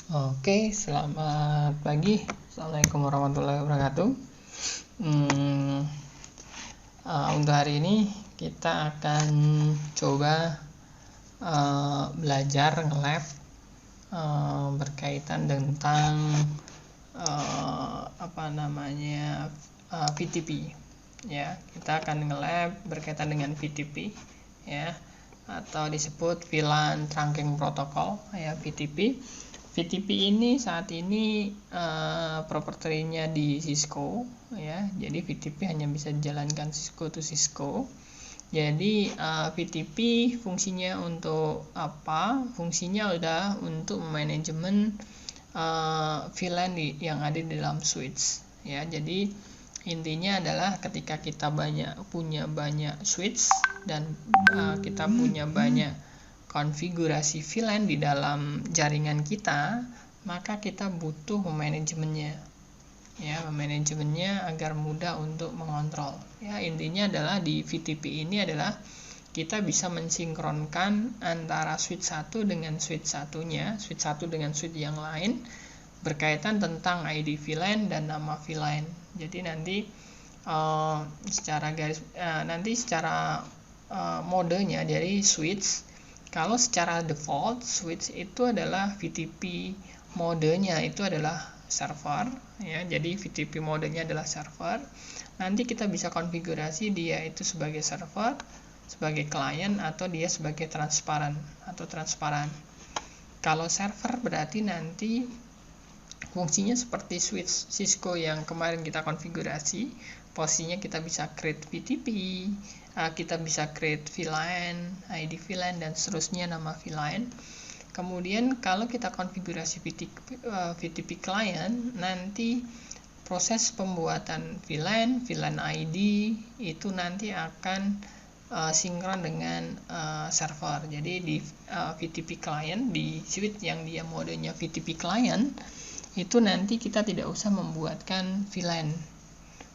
Oke, selamat pagi. Assalamualaikum warahmatullahi wabarakatuh. Untuk hari ini kita akan coba belajar nge-lab berkaitan tentang VTP. Ya, kita akan nge-lab berkaitan dengan VTP, ya, atau disebut VLAN Trunking Protocol, ya, VTP. VTP ini saat ini propertinya di Cisco, ya. Jadi VTP hanya bisa dijalankan Cisco to Cisco. Jadi VTP fungsinya untuk apa? Fungsinya udah untuk manajemen VLAN yang ada di dalam switch, ya. Jadi intinya adalah ketika kita punya banyak switch dan kita punya banyak konfigurasi VLAN di dalam jaringan kita, maka kita butuh memanajemennya, ya, memanajemennya agar mudah untuk mengontrol. Ya, intinya adalah di VTP ini adalah kita bisa mensinkronkan antara switch satu dengan switch satunya, switch satu dengan switch yang lain, berkaitan tentang ID VLAN dan nama VLAN. Jadi nanti secara modenya dari switch, kalau secara default switch itu adalah VTP modenya itu adalah server, ya. Jadi VTP modenya adalah server. Nanti kita bisa konfigurasi dia itu sebagai server, sebagai client, atau dia sebagai transparan. Kalau server berarti nanti fungsinya seperti switch Cisco yang kemarin kita konfigurasi. Posisinya kita bisa create VTP, kita bisa create VLAN, ID VLAN, dan seterusnya nama VLAN. Kemudian kalau kita konfigurasi VTP client, nanti proses pembuatan VLAN ID itu nanti akan sinkron dengan server. Jadi di VTP client, di switch yang dia modenya VTP client, itu nanti kita tidak usah membuatkan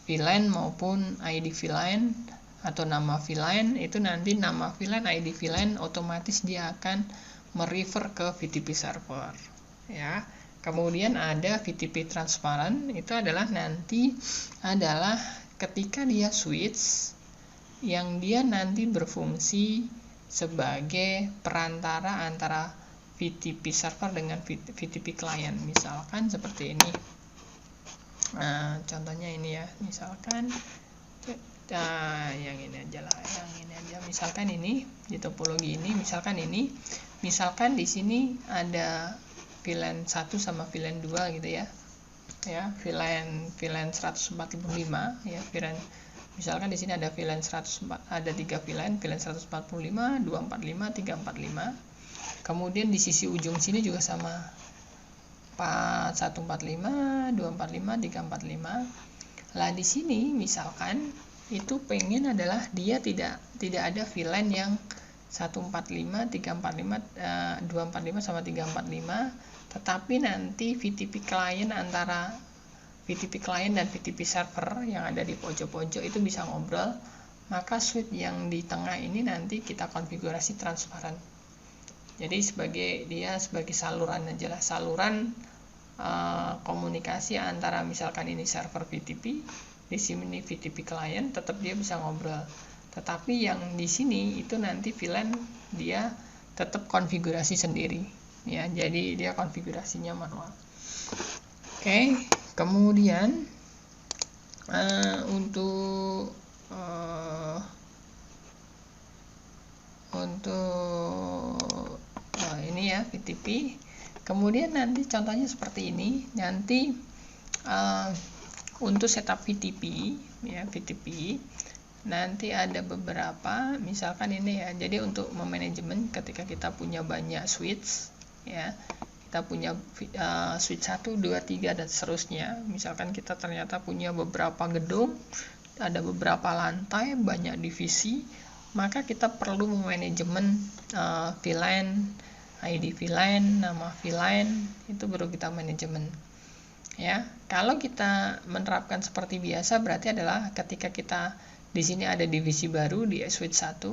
VLAN maupun ID VLAN atau nama VLAN. Itu nanti nama VLAN, ID VLAN otomatis dia akan merefer ke VTP server, ya. Kemudian ada VTP transparan, itu adalah nanti adalah ketika dia switch yang dia nanti berfungsi sebagai perantara antara VTP server dengan VTP client. Misalkan seperti ini. Nah, contohnya ini ya, misalkan yang ini aja. Misalkan ini di topologi ini, misalkan di sini ada VLAN 1 sama VLAN 2 gitu ya. Ya, VLAN 145 ya, VLAN. Misalkan di sini ada VLAN 104, ada 3 VLAN 145, 245, 345. Kemudian di sisi ujung sini juga sama, 145, 245, 345. Lah di sini misalkan itu pengen adalah dia tidak ada VLAN yang 145, 345, 245 sama 345, tetapi nanti VTP client antara VTP client dan VTP server yang ada di pojok-pojok itu bisa ngobrol. Maka switch yang di tengah ini nanti kita konfigurasi transparan. Jadi sebagai saluran aja lah, saluran komunikasi antara misalkan ini server VTP, di sini VTP client, tetap dia bisa ngobrol. Tetapi yang di sini itu nanti VLAN dia tetap konfigurasi sendiri, ya. Jadi dia konfigurasinya manual. Oke, kemudian untuk ini ya VTP. Kemudian nanti contohnya seperti ini. Nanti untuk setup VTP, ya, VTP nanti ada beberapa, misalkan ini ya. Jadi untuk memanajemen ketika kita punya banyak switch, ya, kita punya switch 1, 2, 3 dan seterusnya. Misalkan kita ternyata punya beberapa gedung, ada beberapa lantai, banyak divisi, maka kita perlu memanajemen VLAN, ID VLAN, nama VLAN, itu baru kita manajemen, ya. Kalau kita menerapkan seperti biasa, berarti adalah ketika kita di sini ada divisi baru di switch 1,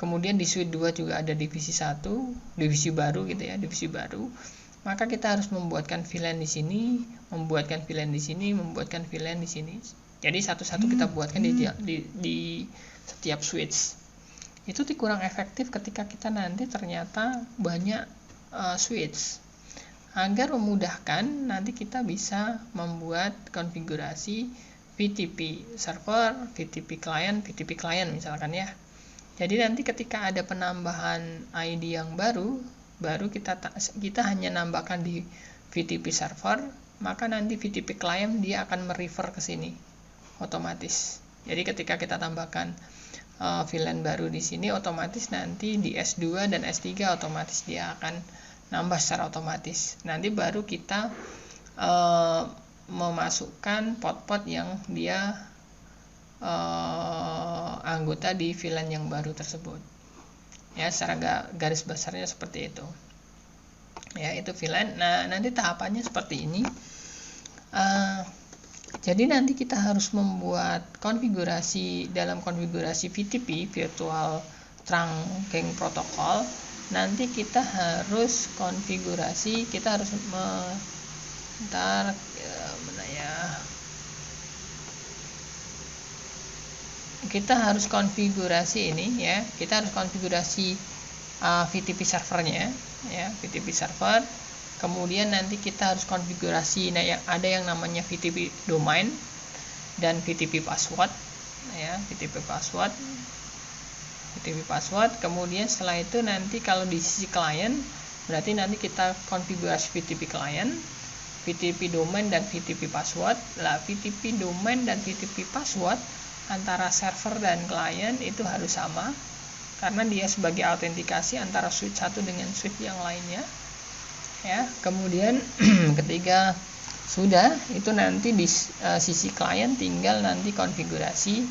kemudian di switch 2 juga ada divisi 1, divisi baru gitu ya, divisi baru. maka kita harus membuatkan VLAN di sini, membuatkan VLAN di sini, membuatkan VLAN di sini. Jadi satu-satu kita buatkan di setiap switch. Itu kurang efektif ketika kita nanti ternyata banyak switch. Agar memudahkan, nanti kita bisa membuat konfigurasi VTP server, VTP client misalkan ya. Jadi nanti ketika ada penambahan ID yang baru kita hanya nambahkan di VTP server, maka nanti VTP client dia akan merefer ke sini otomatis. Jadi ketika kita tambahkan VLAN baru di sini, otomatis nanti di S2 dan S3 otomatis dia akan nambah secara otomatis. Nanti baru kita memasukkan port-port yang dia anggota di VLAN yang baru tersebut. Ya, secara garis besarnya seperti itu. Ya, itu VLAN. Nah, nanti tahapannya seperti ini. Jadi nanti kita harus membuat konfigurasi dalam konfigurasi VTP, Virtual Trunking Protocol. Nanti kita harus konfigurasi, kita harus kita harus konfigurasi ini ya, kita harus konfigurasi VTP servernya ya, VTP server. Kemudian nanti kita harus konfigurasi ada yang namanya VTP domain dan VTP password ya, VTP password. Kemudian setelah itu nanti kalau di sisi klien berarti nanti kita konfigurasi VTP client, VTP domain dan VTP password. Lah VTP domain dan VTP password antara server dan klien itu harus sama karena dia sebagai autentikasi antara switch satu dengan switch yang lainnya ya. Kemudian ketika sudah itu nanti di sisi klien tinggal nanti konfigurasi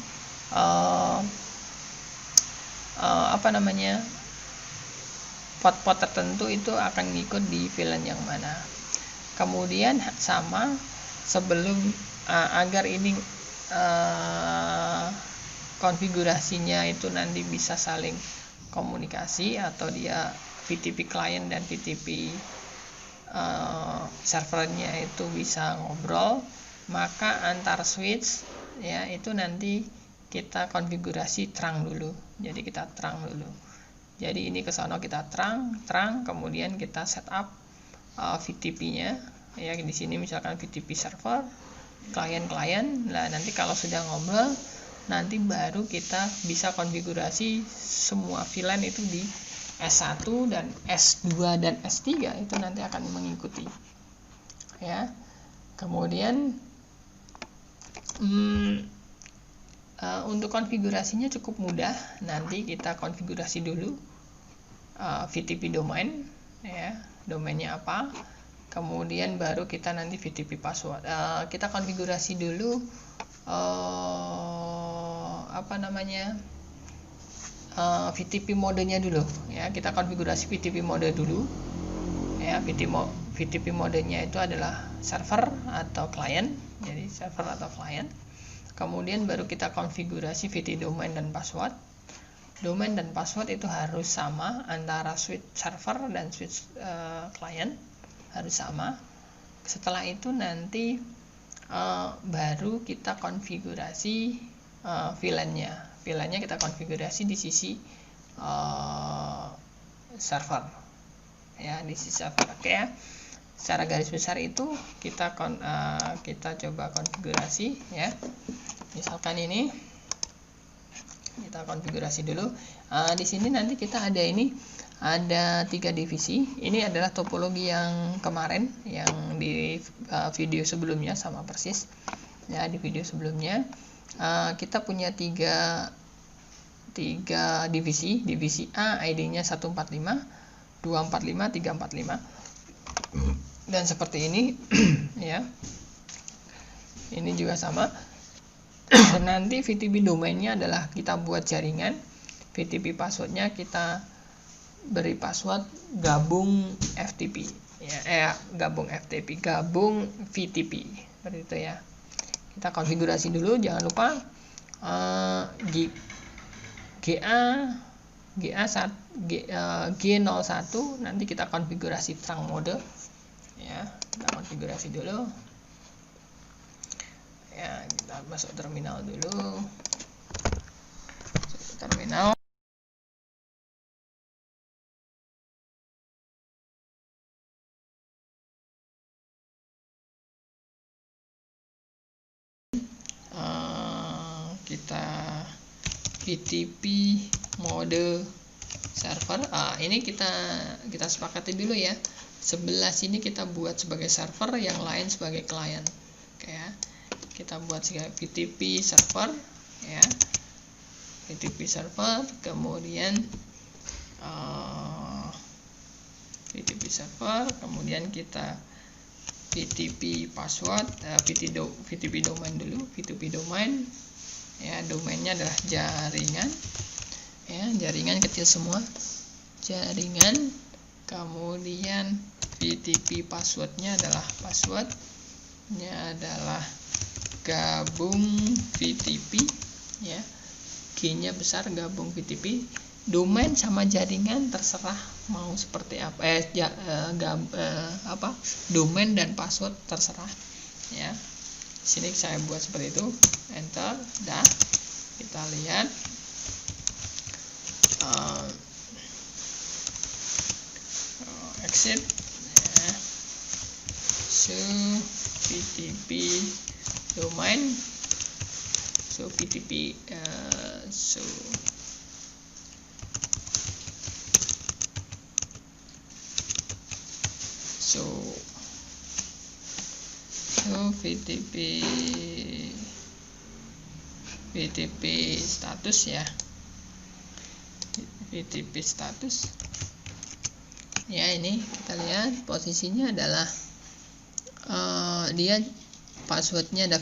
port-port tertentu itu akan ngikut di VLAN yang mana. Kemudian sama sebelum agar ini konfigurasinya itu nanti bisa saling komunikasi atau dia VTP client dan VTP servernya itu bisa ngobrol, maka antar switch ya itu nanti kita konfigurasi terang dulu. Jadi kita terang dulu. Jadi ini ke sono kita terang, kemudian kita setup VTP-nya ya. Di sini misalkan VTP server, klien. Nah, nanti kalau sudah ngobrol, nanti baru kita bisa konfigurasi semua VLAN itu di S1 dan S2 dan S3 itu nanti akan mengikuti. Ya. Kemudian untuk konfigurasinya cukup mudah. Nanti kita konfigurasi dulu VTP domain ya, domainnya apa. Kemudian baru kita nanti VTP password. Kita konfigurasi dulu VTP modenya dulu ya. Kita konfigurasi VTP mode dulu ya. VTP modenya itu adalah server atau client. Jadi server atau client. Kemudian baru kita konfigurasi VTP domain dan password. Domain dan password itu harus sama antara switch server dan switch client, harus sama. Setelah itu nanti baru kita konfigurasi VLAN-nya. VLAN-nya kita konfigurasi di sisi server ya, di sisi server. Oke ya. Secara garis besar itu kita coba konfigurasi ya. Misalkan ini kita konfigurasi dulu. Di sini nanti kita ada 3 divisi. Ini adalah topologi yang kemarin yang di video sebelumnya sama persis. Ya, di video sebelumnya kita punya 3 divisi. Divisi A ID-nya 145, 245, 345. Dan seperti ini ya. Ini juga sama. Nanti VTP domainnya adalah kita buat jaringan. VTP passwordnya kita beri password gabung FTP ya, gabung VTP seperti itu ya. Kita konfigurasi dulu, jangan lupa G01 nanti kita konfigurasi terang mode ya. Kita konfigurasi dulu ya, kita masuk terminal dulu, masuk terminal. Kita VTP mode server. Ini kita sepakati dulu ya. Sebelah sini kita buat sebagai server, yang lain sebagai klien. Oke ya. Kita buat sebagai VTP server ya. VTP server, kemudian VTP server, kemudian kita VTP password, VTP domain dulu, VTP domain ya. Domainnya adalah jaringan ya, jaringan kecil semua, jaringan. Kemudian VTP passwordnya adalah gabung VTP ya, G-nya besar, gabung VTP. Domain sama jaringan terserah mau seperti apa, domain dan password terserah ya. Sini saya buat seperti itu, enter, dah. Kita lihat exit ya. So VTP domain, so VTP so VTP status ya, VTP status ya. Ini kita lihat posisinya adalah dia passwordnya ada,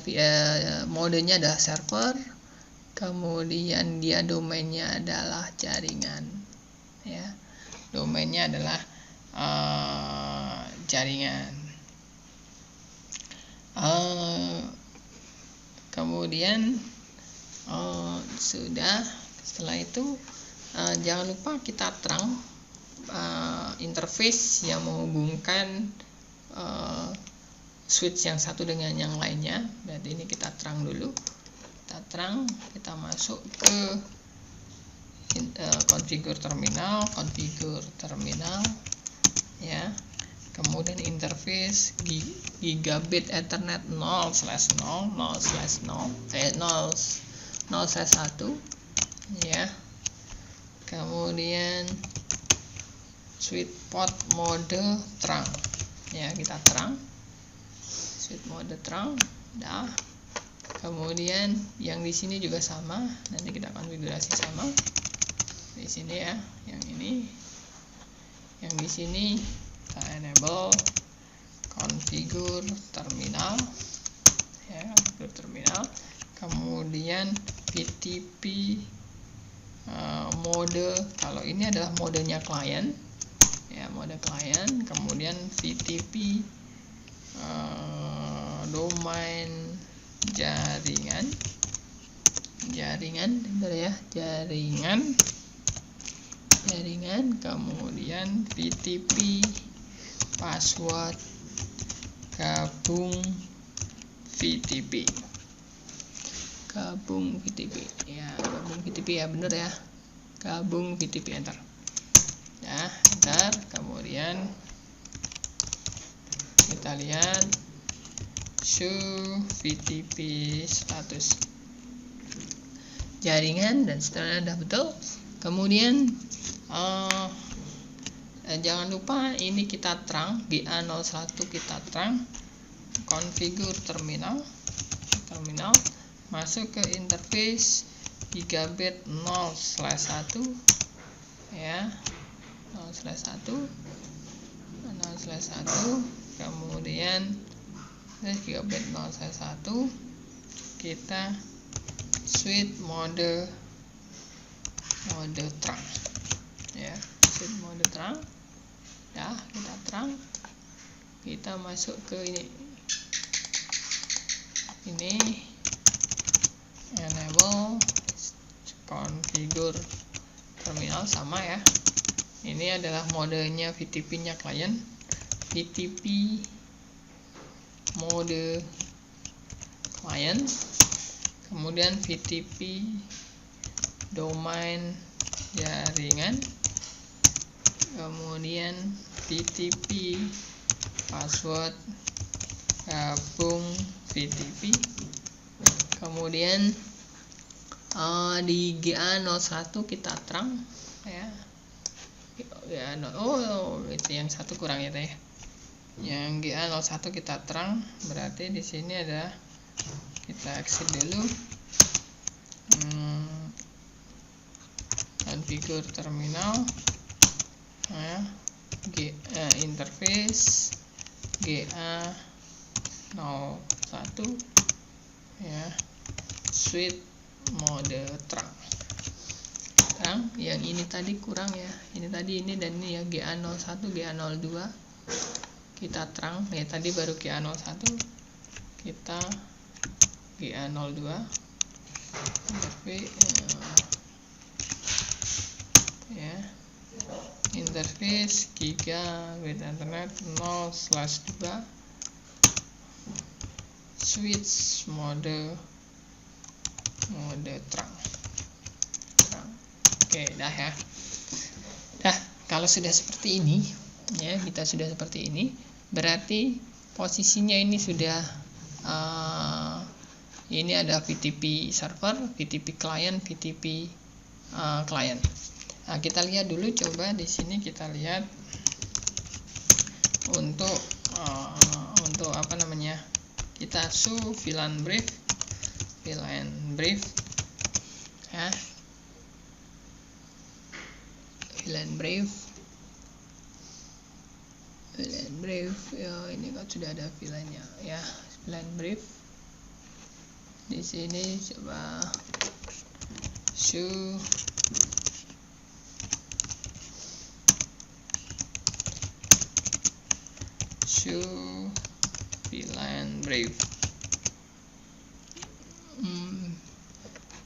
modenya adalah server, kemudian dia domainnya adalah jaringan ya, domainnya adalah jaringan. Kemudian sudah, setelah itu jangan lupa kita terang interface yang menghubungkan switch yang satu dengan yang lainnya. Berarti ini kita terang dulu, kita masuk ke configure terminal ya. Kemudian interface gigabit ethernet 0/0/0/0/1 ya. Kemudian switch port mode terang ya, kita terang switch mode terang, dah. Kemudian yang di sini juga sama, nanti kita konfigurasi sama di sini ya. Yang ini, yang di sini kita enable configure terminal ya, configure terminal. Kemudian VTP mode, kalau ini adalah modenya klien ya, mode klien. Kemudian VTP domain jaringan, bentar ya, jaringan. Kemudian VTP password gabung VTP ya, gabung VTP ya, bener ya, gabung VTP, enter ya, enter. Kemudian kita lihat show VTP status jaringan, dan setelah sudah betul, kemudian jangan lupa ini kita terang GA01, kita terang configure terminal, masuk ke interface gigabit 0/1 ya, 0/1, kemudian gigabit 0/1, kita switch mode terang ya, switch mode terang ya. Kita terang, kita masuk ke ini enable configure terminal, sama ya. Ini adalah modenya VTP nya klien, VTP mode client, kemudian VTP domain jaringan, kemudian VTP password gabung VTP, kemudian di GA01 kita terang ya. Itu yang satu kurang ya teh. Yang GA01 kita terang, berarti di sini ada, kita exit dulu. Configure terminal ya, interface GA01 ya, switch mode terang. Yang ini tadi kurang ya, ini dan ini ya, GA01 GA02 kita terang ya, tadi baru GA01, kita GA02 ya, interface gigabit internet 0/2 switch mode terang. Oke, dah ya. Kalau sudah seperti ini ya, kita sudah seperti ini, berarti posisinya ini sudah ini ada VTP server, VTP client, VTP client. Nah, kita lihat dulu, coba di sini kita lihat untuk apa namanya, kita show VLAN brief ya, VLAN brief ya, ini kan sudah ada VLAN-nya ya, VLAN brief. Di sini coba show VLAN brief.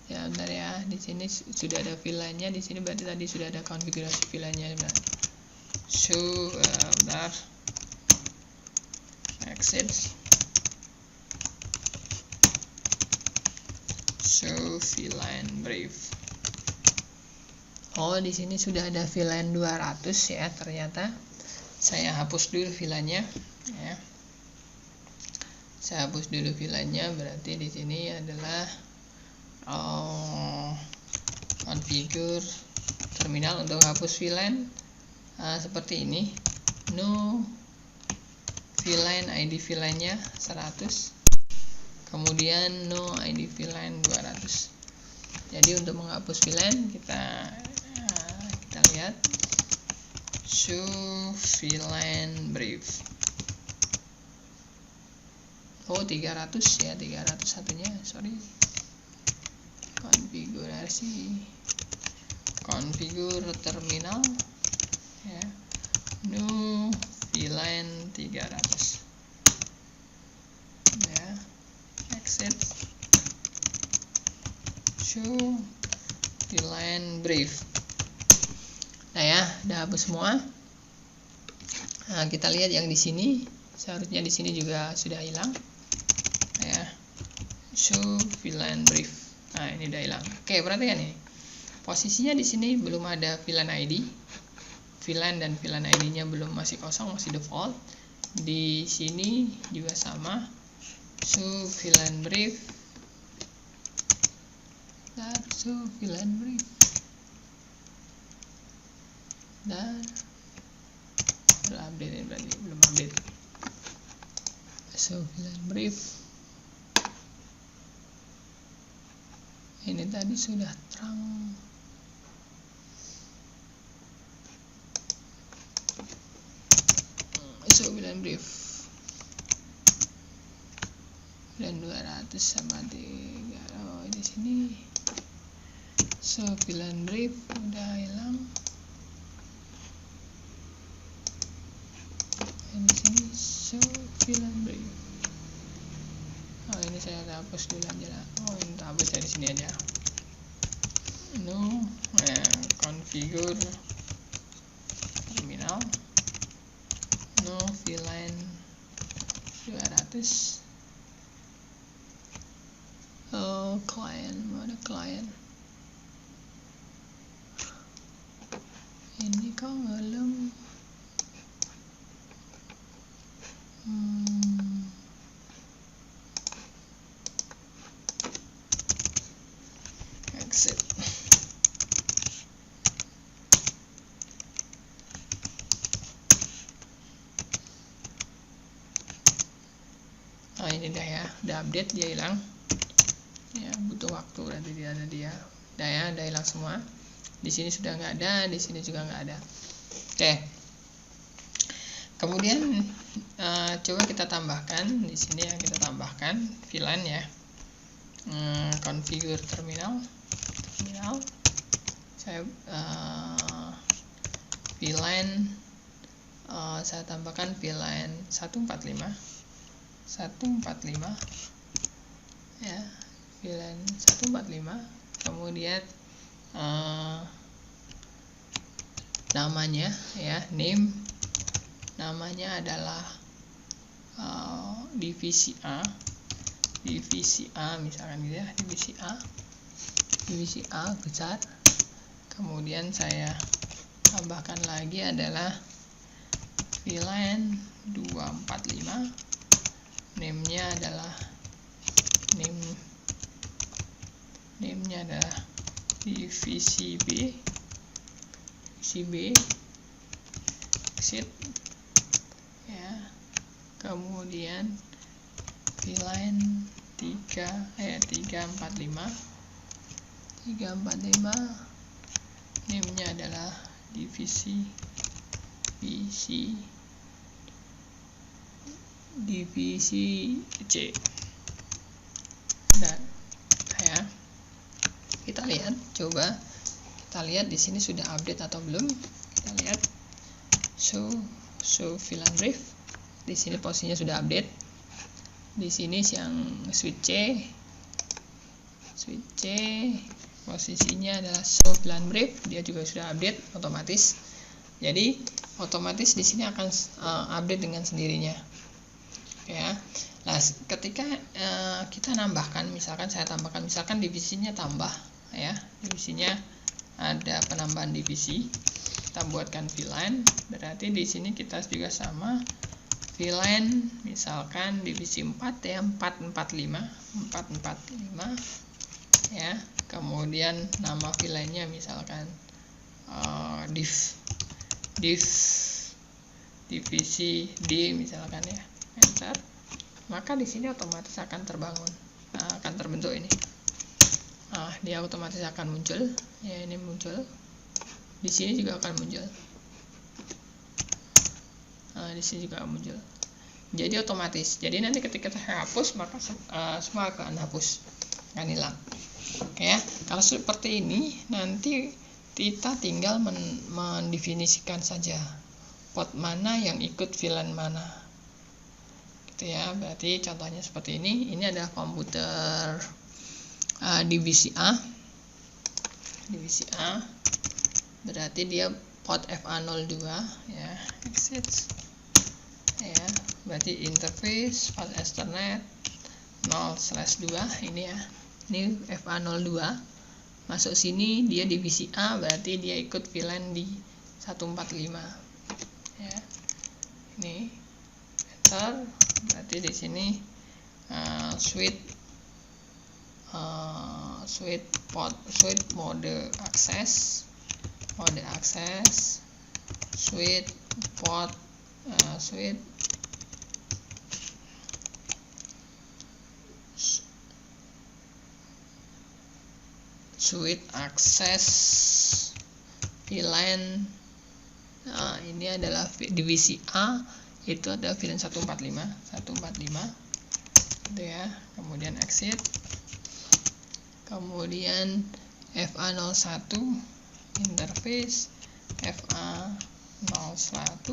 Ya bentar ya, di sini sudah ada VLAN-nya, di sini berarti tadi sudah ada konfigurasi VLAN-nya. Show bentar, exit, show VLAN brief. Oh, di sini sudah ada VLAN 200 ya, ternyata. Saya hapus dulu VLAN-nya ya. Saya hapus dulu VLAN-nya, berarti di sini adalah configure terminal untuk hapus VLAN seperti ini. No VLAN, ID VLAN-nya 100, kemudian no ID VLAN 200. Jadi untuk menghapus VLAN kita lihat show VLAN brief. Oh, 300 ya, 300 satunya, sorry. Configure terminal ya, no VLAN 300 ya, exit, show VLAN brief. Nah ya, udah hapus semua. Nah, kita lihat yang di sini, seharusnya di sini juga sudah hilang ya, show VLAN brief. Nah, ini udah hilang. Oke, perhatikan nih, posisinya di sini belum ada VLAN ID, VLAN dan VLAN ID-nya belum, masih kosong, masih default. Di sini juga sama, show VLAN brief, show VLAN brief, dan belum update ini, berarti belum update. Show VLAN brief. Ini tadi sudah terang. Show VLAN brief. VLAN 200 sama 3. Oh, di sini. Show VLAN brief udah hilang. Di sini show VLAN brief. Oh, ini saya hapus dulu aja lah. Oh, ini hapus dari sini aja. No, configure terminal, no VLAN 200 client, mana client ini kok ngelem. Exit. Nah ini dah ya, udah update, dia hilang ya, butuh waktu nanti dia udah ya, udah hilang semua. Di sini sudah nggak ada, di sini juga nggak ada. Oke, kemudian coba kita tambahkan di sini ya, kita tambahkan VLAN ya, configure terminal saya VLAN, saya tambahkan VLAN 145 ya, VLAN 145, kemudian namanya ya, namanya adalah divisi A misalkan gitu ya, divisi A besar. Kemudian saya tambahkan lagi adalah VLAN 245, name-nya adalah divisi B, exit ya. Kemudian VLAN 345, name-nya adalah divisi C. Dan ya, kita lihat, coba kita lihat di sini sudah update atau belum. Kita lihat show VLAN brief, di sini posisinya sudah update. Di sini yang switch C posisinya adalah show VLAN brief, dia juga sudah update otomatis. Jadi otomatis di sini akan update dengan sendirinya ya. Nah, ketika kita nambahkan, misalkan saya tambahkan, misalkan divisinya tambah ya, divisinya ada penambahan divisi, kita buatkan VLAN, berarti di sini kita juga sama VLAN, misalkan divisi 4 ya, 445 ya. Kemudian nama VLAN-nya misalkan divisi D misalkan ya, enter, maka di sini otomatis akan akan terbentuk ini. Dia otomatis akan muncul ya, ini muncul, di sini juga akan muncul, di sini juga akan muncul. Jadi otomatis, jadi nanti ketika kita hapus maka semua akan hapus, akan hilang. Oke ya, kalau seperti ini nanti kita tinggal mendefinisikan saja port mana yang ikut VLAN mana gitu ya. Berarti contohnya seperti ini adalah komputer divisi A, berarti dia port FA02 ya, exit ya, berarti interface port Ethernet 0/2 ini ya, ini FA02 masuk sini, dia divisi A, berarti dia ikut VLAN di 145 ya. Ini enter, berarti di sini switch mode access, switch port switch access VLAN. Ini adalah divisi A, itu ada VLAN 145 gitu ya. Kemudian exit, kemudian FA01 interface FA01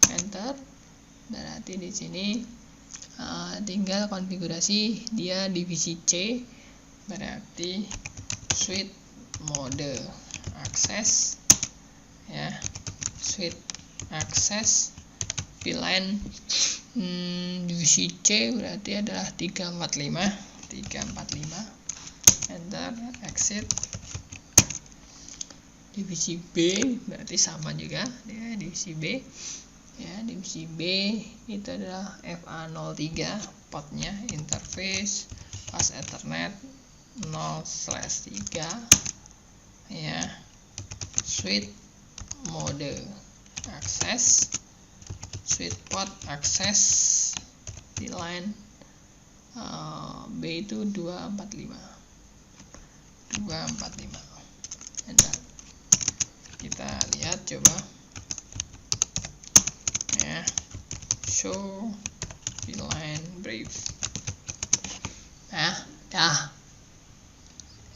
enter, berarti di sini tinggal konfigurasi dia divisi C, berarti switch mode access ya, switch access VLAN divisi C berarti adalah 345, enter, exit. Divisi B berarti sama juga ya, divisi B ya, divisi B itu adalah FA03, portnya interface pas Ethernet 0/3 ya, switch mode akses, switch port akses VLAN B itu 245, enter. Kita lihat coba ya, show VLAN brief. Nah, dah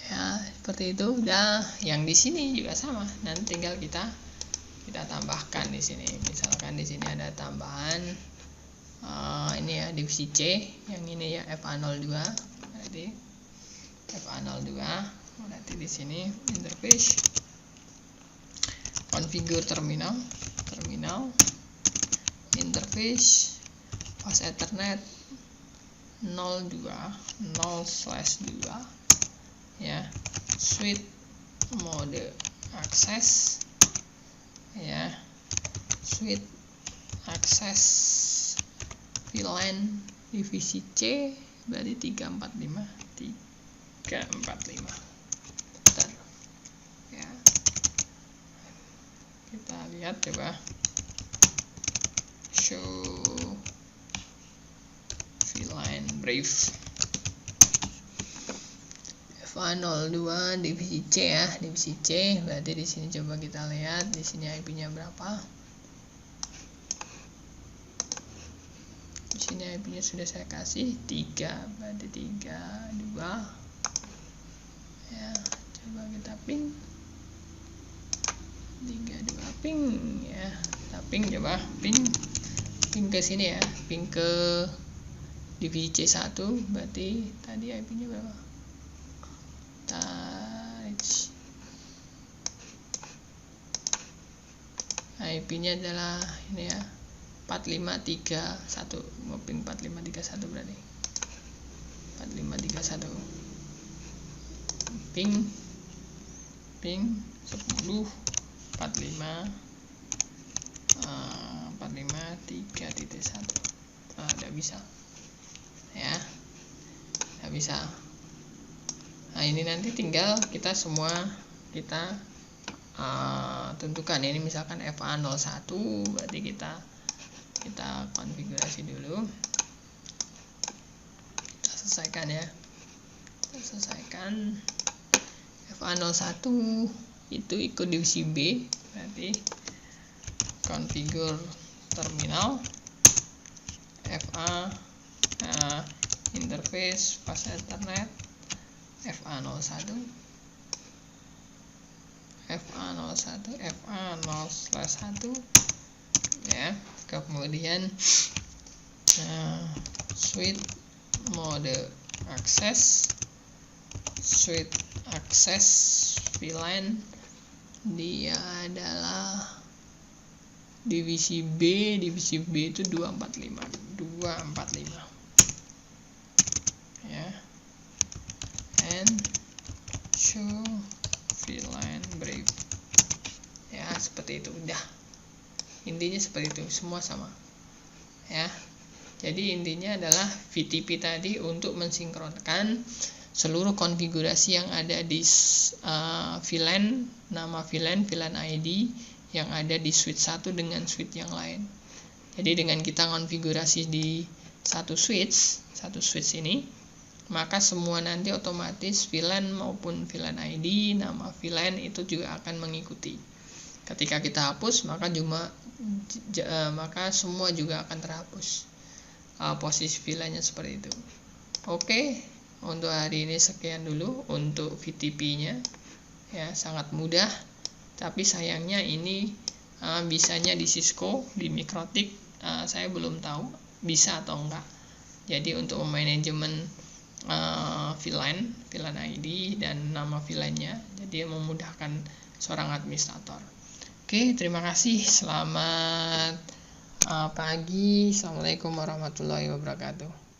ya, seperti itu. Dah, yang di sini juga sama. Nanti tinggal kita tambahkan di sini. Misalkan di sini ada tambahan ini ya, divisi C, yang ini ya FA02. Berarti FA02 berarti di sini interface, configure terminal, interface pas Ethernet 0/2 ya, switch mode akses ya, switch akses VLAN divisi C berarti 345. Bentar. Ya, kita lihat coba, show VLAN brief FA02 divisi C ya, divisi C berarti di sini coba kita lihat di sini IP-nya berapa. Di sini IP-nya sudah saya kasih 3, berarti 32 ya. Coba kita ping 32 ping ya, kita ping, coba ping ke sini ya, ping ke divisi C1 berarti tadi IP-nya berapa? IP-nya adalah ini ya, 4531, mau ping 4531 berarti 4531 ping 10 45 3.1. Tidak bisa ya, tidak bisa. Nah, ini nanti tinggal kita semua tentukan. Ini misalkan FA01 berarti kita konfigurasi dulu. Kita selesaikan ya. FA01 itu ikut divisi B, berarti configure terminal FA interface pas Ethernet FA01 ya. Kemudian switch mode akses, switch akses VLAN dia adalah divisi B itu 245 ya, and show VLAN brief ya, seperti itu. Udah, intinya seperti itu, semua sama ya. Jadi intinya adalah VTP tadi untuk mensinkronkan seluruh konfigurasi yang ada di VLAN, nama VLAN ID yang ada di switch 1 dengan switch yang lain. Jadi dengan kita konfigurasi di satu switch ini, maka semua nanti otomatis VLAN maupun VLAN ID, nama VLAN itu juga akan mengikuti. Ketika kita hapus, maka semua juga akan terhapus. Posisi VLAN-nya seperti itu. Oke, untuk hari ini sekian dulu untuk VTP-nya. Ya, sangat mudah. Tapi sayangnya ini bisanya di Cisco, di Mikrotik saya belum tahu bisa atau enggak. Jadi untuk manajemen VLAN ID dan nama VLAN-nya, jadi memudahkan seorang administrator. Oke, terima kasih. Selamat pagi. Assalamualaikum warahmatullahi wabarakatuh.